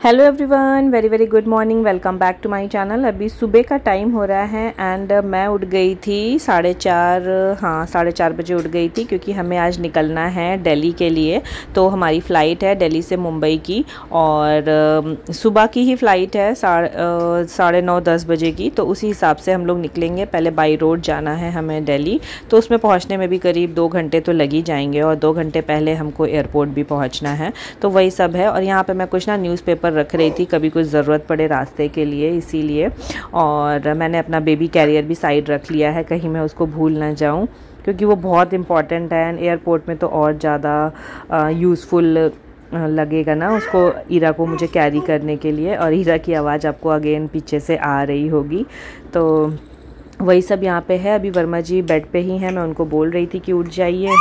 Hello everyone, very very good morning. Welcome back to my channel. अभी सुबह का time हो रहा है एंड मैं उठ गई थी 4:30 बजे उठ गई थी, क्योंकि हमें आज निकलना है दिल्ली के लिए। तो हमारी फ़्लाइट है दिल्ली से मुंबई की, और सुबह की ही फ़्लाइट है 9:30 बजे की। तो उसी हिसाब से हम लोग निकलेंगे। पहले बाई रोड जाना है हमें दिल्ली, तो उसमें पहुँचने में भी करीब 2 घंटे तो लग ही जाएंगे, और 2 घंटे पहले हमको एयरपोर्ट भी पहुँचना है। तो वही सब है। और यहाँ पर मैं कुछ न्यूज़पेपर रख रही थी, कभी कुछ ज़रूरत पड़े रास्ते के लिए, इसीलिए। और मैंने अपना बेबी कैरियर भी साइड रख लिया है, कहीं मैं उसको भूल ना जाऊं, क्योंकि वो बहुत इम्पॉर्टेंट है। एयरपोर्ट में तो और ज़्यादा यूज़फुल लगेगा ना उसको, ईरा को मुझे कैरी करने के लिए। और ईरा की आवाज़ आपको अगेन पीछे से आ रही होगी। तो वही सब यहाँ पे है। अभी वर्मा जी बेड पे ही हैं, मैं उनको बोल रही थी कि उठ जाइए।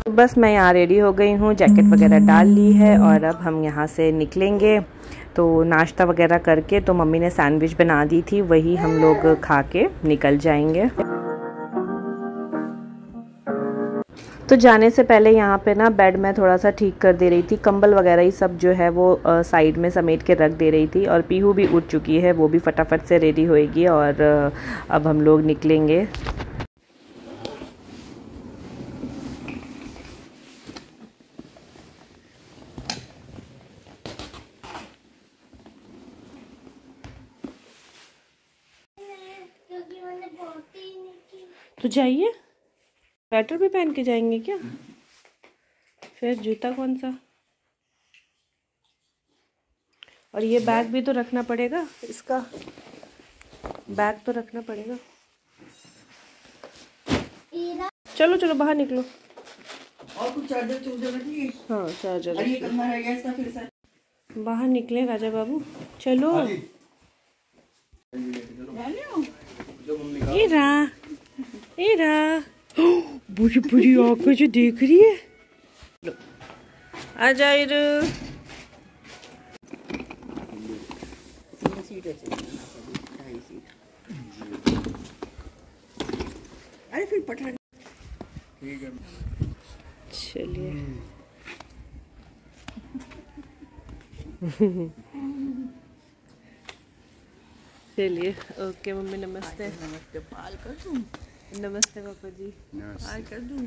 बस मैं यहाँ रेडी हो गई हूँ, जैकेट वगैरह डाल ली है, और अब हम यहाँ से निकलेंगे। तो नाश्ता वगैरह करके, तो मम्मी ने सैंडविच बना दी थी, वही हम लोग खा के निकल जाएंगे। तो जाने से पहले यहाँ पे ना बेड में थोड़ा सा ठीक कर दे रही थी, कंबल वगैरह ही सब जो है वो साइड में समेट के रख दे रही थी। और पीहू भी उठ चुकी है, वो भी फटाफट से रेडी होएगी, और अब हम लोग निकलेंगे। तो जाइए, स्वेटर भी पहन के जाएंगे क्या? फिर जूता कौन सा? और ये बैग भी तो रखना पड़ेगा, इसका बैग तो रखना पड़ेगा। चलो चलो बाहर निकलो। और कुछ चार्जर चाहिए? हाँ चार्जर अरे करना है गैस का, फिर से बाहर निकले राजा बाबू, चलो। ईरा ईरा बुरी बुरी आंखें जो देख रही है। लो आ जा ईरू। अरे फिर पठान। ठीक है, चलिए। चलिए, ओके मम्मी, नमस्ते। नमस्ते, पाल कर दूं? नमस्ते पापा जी, पाल कर दूं?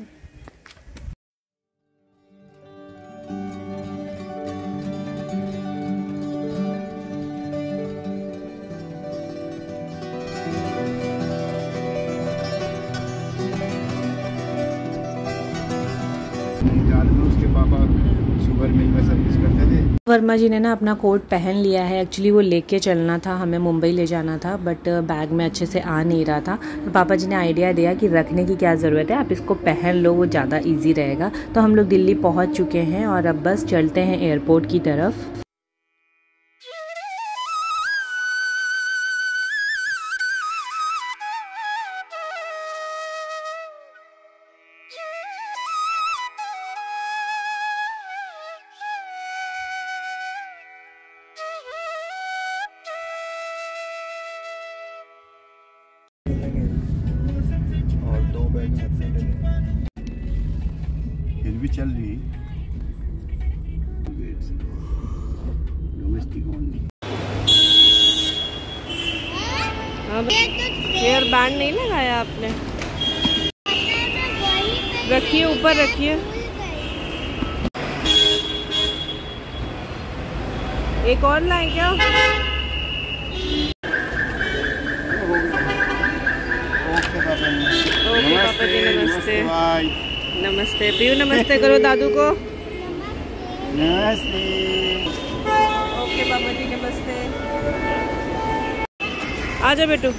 उसके पापा शुगर मिल में सर्विस करते थे। वर्मा जी ने ना अपना कोट पहन लिया है। एक्चुअली वो लेके चलना था, हमें मुंबई ले जाना था, बट बैग में अच्छे से आ नहीं रहा था। तो पापा जी ने आइडिया दिया कि रखने की क्या ज़रूरत है, आप इसको पहन लो, वो ज़्यादा इजी रहेगा। तो हम लोग दिल्ली पहुंच चुके हैं, और अब बस चलते हैं एयरपोर्ट की तरफ। फिर भी चल रही डोमेस्टिक ओनली। हेयर बैंड नहीं लगाया आपने? रखिए, ऊपर रखिए। एक और लाए क्या? ओके पापा जी, नमस्ते। नमस्ते पीयू, नमस्ते करो दादू को। नमस्ते। ओके पापा जी, नमस्ते। आजा बेटू।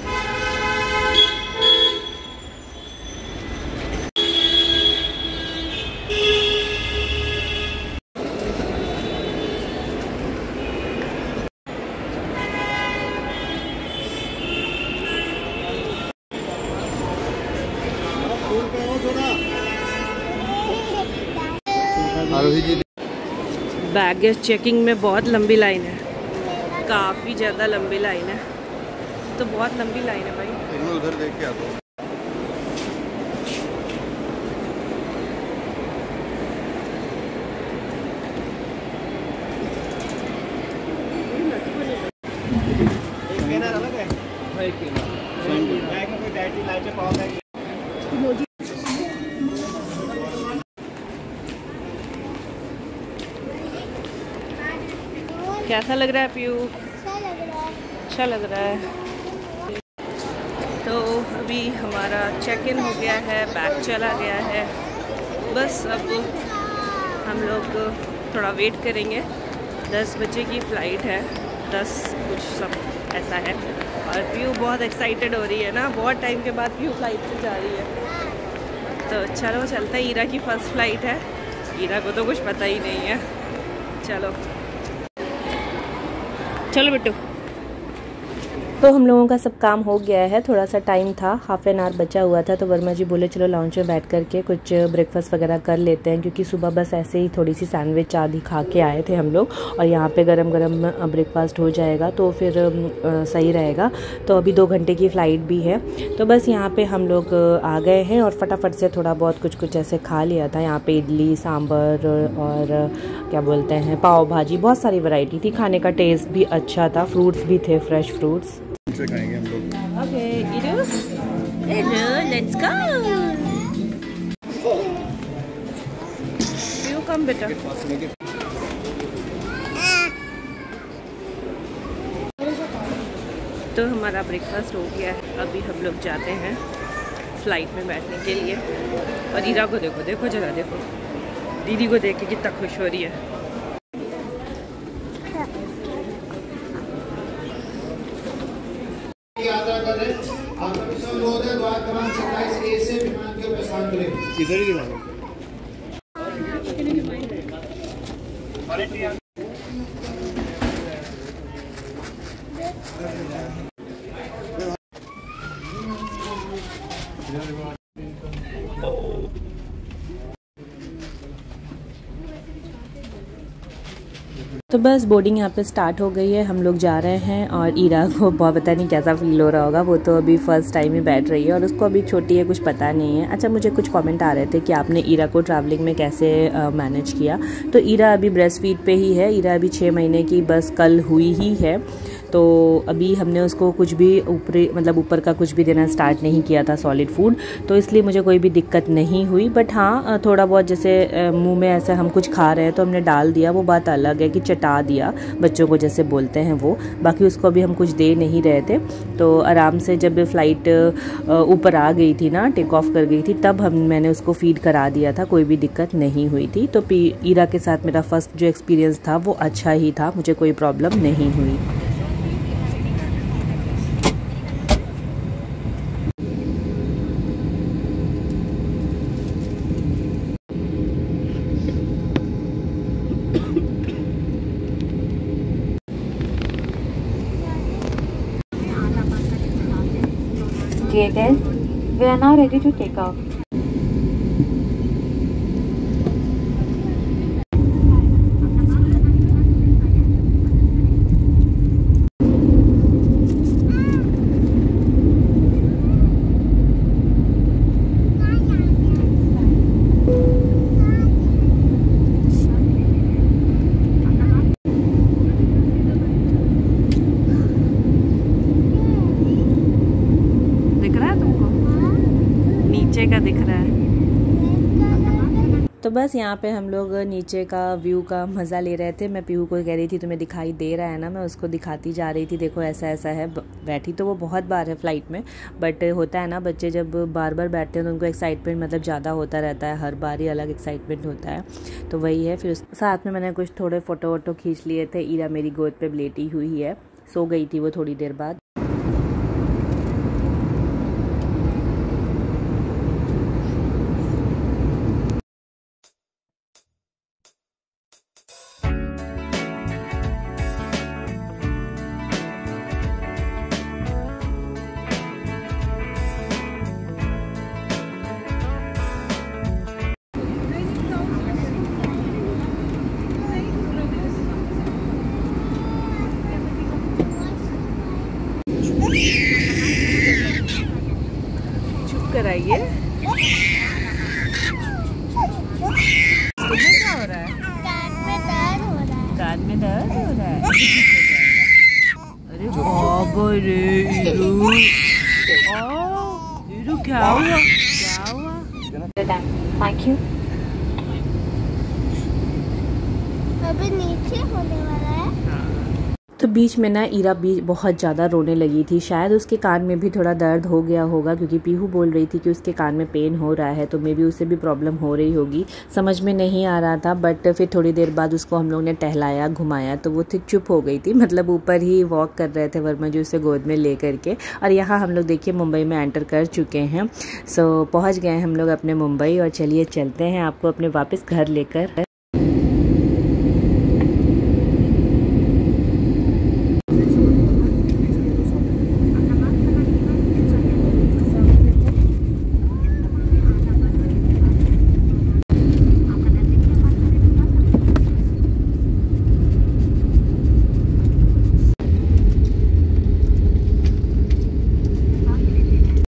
बैगेज चेकिंग में बहुत लंबी लाइन है, काफ़ी ज़्यादा लंबी लाइन है। तो बहुत लंबी लाइन है भाई। उधर देख के आता हूँ। कैसा लग रहा है पीयू? अच्छा लग रहा है। तो अभी हमारा चेक इन हो गया है, बैग चला गया है। बस अब हम लोग थोड़ा वेट करेंगे। 10 बजे की फ़्लाइट है, 10 कुछ सब ऐसा है। और पीयू बहुत एक्साइटेड हो रही है ना, बहुत टाइम के बाद पीयू फ़्लाइट से जा रही है। तो चलो चलते हैं। ईरा की फ़र्स्ट फ़्लाइट है, ईरा को तो कुछ पता ही नहीं है। चलो चलो बेटू। तो हम लोगों का सब काम हो गया है, थोड़ा सा टाइम था, हाफ एन आवर बचा हुआ था। तो वर्मा जी बोले चलो लॉन्च में बैठ करके कुछ ब्रेकफास्ट वगैरह कर लेते हैं, क्योंकि सुबह बस ऐसे ही थोड़ी सी सैंडविच आदि खा के आए थे हम लोग। और यहाँ पे गरम गरम ब्रेकफास्ट हो जाएगा तो फिर सही रहेगा। तो अभी 2 घंटे की फ़्लाइट भी है, तो बस यहाँ पे हम लोग आ गए हैं और फटाफट से थोड़ा बहुत कुछ ऐसे खा लिया था। यहाँ पे इडली सांभर और क्या बोलते हैं पाव भाजी, बहुत सारी वैरायटी थी। खाने का टेस्ट भी अच्छा था, फ्रूट्स भी थे, फ्रेश फ्रूट्स से खाएंगे हम लोग। Okay इडू, let's go. You come बेटा। तो हमारा ब्रेकफास्ट हो गया है, अभी हम लोग जाते हैं फ़्लाइट में बैठने के लिए। और ईरा को देखो, देखो जरा देखो, दीदी को देख के कितना खुश हो रही है। यात्रा करें, आपका मिशन लोड है, द्वार क्रमांक 27 ए से विमान के प्रस्थान करें। इधर ही दिखाओ। तो बस बोर्डिंग यहाँ पे स्टार्ट हो गई है, हम लोग जा रहे हैं। और ईरा को बहुत पता नहीं कैसा फील हो रहा होगा, वो तो अभी फर्स्ट टाइम ही बैठ रही है और उसको अभी छोटी है, कुछ पता नहीं है। अच्छा, मुझे कुछ कमेंट आ रहे थे कि आपने ईरा को ट्रैवलिंग में कैसे मैनेज किया। तो ईरा अभी ब्रेस्ट फीड पे ही है, ईरा अभी 6 महीने की बस कल हुई ही है। तो अभी हमने उसको कुछ भी ऊपर का कुछ भी देना स्टार्ट नहीं किया था सॉलिड फूड, तो इसलिए मुझे कोई भी दिक्कत नहीं हुई। बट हाँ, थोड़ा बहुत जैसे मुंह में ऐसे हम कुछ खा रहे हैं तो हमने डाल दिया, वो बात अलग है कि चटा दिया, बच्चों को जैसे बोलते हैं वो। बाकी उसको अभी हम कुछ दे नहीं रहे थे। तो आराम से जब फ़्लाइट ऊपर आ गई थी ना, टेक ऑफ कर गई थी, तब मैंने उसको फीड करा दिया था, कोई भी दिक्कत नहीं हुई थी। तो ईरा के साथ मेरा फर्स्ट जो एक्सपीरियंस था वो अच्छा ही था, मुझे कोई प्रॉब्लम नहीं हुई। Dear guests, we are now ready to take off. का दिख रहा है। तो बस यहाँ पे हम लोग नीचे का व्यू का मज़ा ले रहे थे। मैं पीहू को कह रही थी तुम्हें दिखाई दे रहा है ना, मैं उसको दिखाती जा रही थी, देखो ऐसा ऐसा है। बैठी तो वो बहुत बार है फ़्लाइट में, बट होता है ना, बच्चे जब बार बार बैठते हैं तो उनको एक्साइटमेंट ज़्यादा होता रहता है, हर बार ही अलग एक्साइटमेंट होता है। तो वही है। फिर साथ में मैंने कुछ थोड़े फ़ोटो वोटो खींच लिए थे। ईरा मेरी गोद पर लेटी हुई है, सो गई थी वो थोड़ी देर बाद। कराइए, तुम्हें क्या हो रहा है? कान में दर्द हो रहा है। कान में दर्द हो रहा है। अरे बाबा रे ईरू, ईरू क्या हुआ? क्या हुआ? Thank you. अभी नीचे होने वाला है। हाँ। तो बीच में ना ईरा भी बहुत ज़्यादा रोने लगी थी। शायद उसके कान में भी थोड़ा दर्द हो गया होगा, क्योंकि पीहू बोल रही थी कि उसके कान में पेन हो रहा है, तो मे बी उसे भी प्रॉब्लम हो रही होगी। समझ में नहीं आ रहा था, बट फिर थोड़ी देर बाद उसको हम लोग ने टहलाया घुमाया तो वो चुप हो गई थी। मतलब ऊपर ही वॉक कर रहे थे वर्मा जी उसे गोद में ले करके। और यहाँ हम लोग देखिए मुंबई में एंटर कर चुके हैं। सो पहुँच गए हम लोग अपने मुंबई, और चलिए चलते हैं आपको अपने वापस घर लेकर।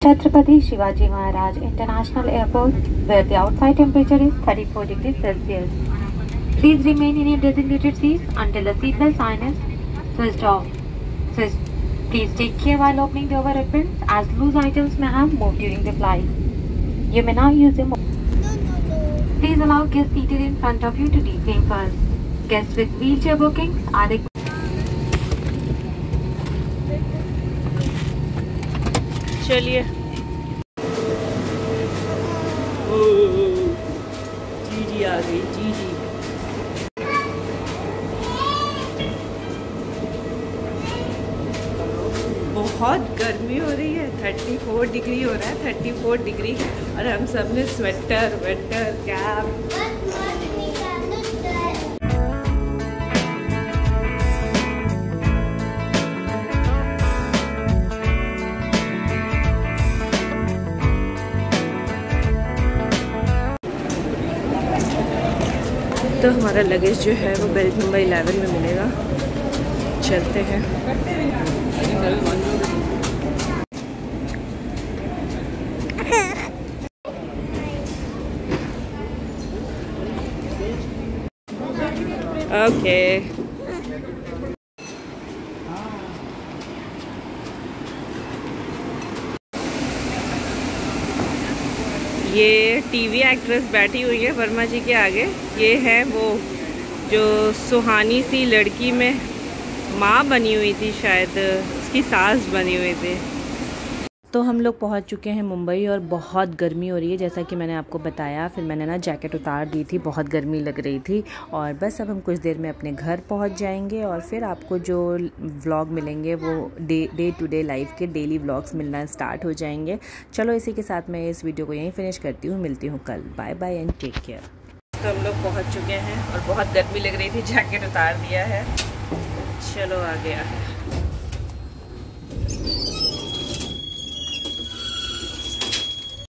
Chhatrapati Shivaji Maharaj International Airport, where the outside temperature is 34 degrees Celsius. Please remain in your designated seats until the seatbelt sign is switched off. Please take care while opening the overhead bins, as loose items may have moved during the flight. You may now use them. Please allow guests seated in front of you to detain first. Guests with wheelchair bookings are required. चलिए जीजी आ गई, जीजी। बहुत गर्मी हो रही है, 34 degree हो रहा है, 34 डिग्री, और हम सब ने स्वेटर वेटर कैप। तो हमारा लगेज जो है वो बेल्ट नंबर 11 में मिलेगा। चलते हैं। ओके ये टीवी एक्ट्रेस बैठी हुई है वर्मा जी के आगे। ये है वो जो सुहानी सी लड़की में माँ बनी हुई थी, शायद उसकी सास बनी हुई थी। तो हम लोग पहुंच चुके हैं मुंबई, और बहुत गर्मी हो रही है जैसा कि मैंने आपको बताया। फिर मैंने ना जैकेट उतार दी थी, बहुत गर्मी लग रही थी। और बस अब हम कुछ देर में अपने घर पहुंच जाएंगे, और फिर आपको जो व्लॉग मिलेंगे वो डे टू डे लाइफ के डेली व्लॉग्स मिलना स्टार्ट हो जाएंगे। चलो इसी के साथ मैं इस वीडियो को यहीं फिनिश करती हूँ। मिलती हूँ कल। Bye bye and take care. तो हम लोग पहुँच चुके हैं और बहुत गर्मी लग रही थी, जैकेट उतार दिया है। चलो आ गया है।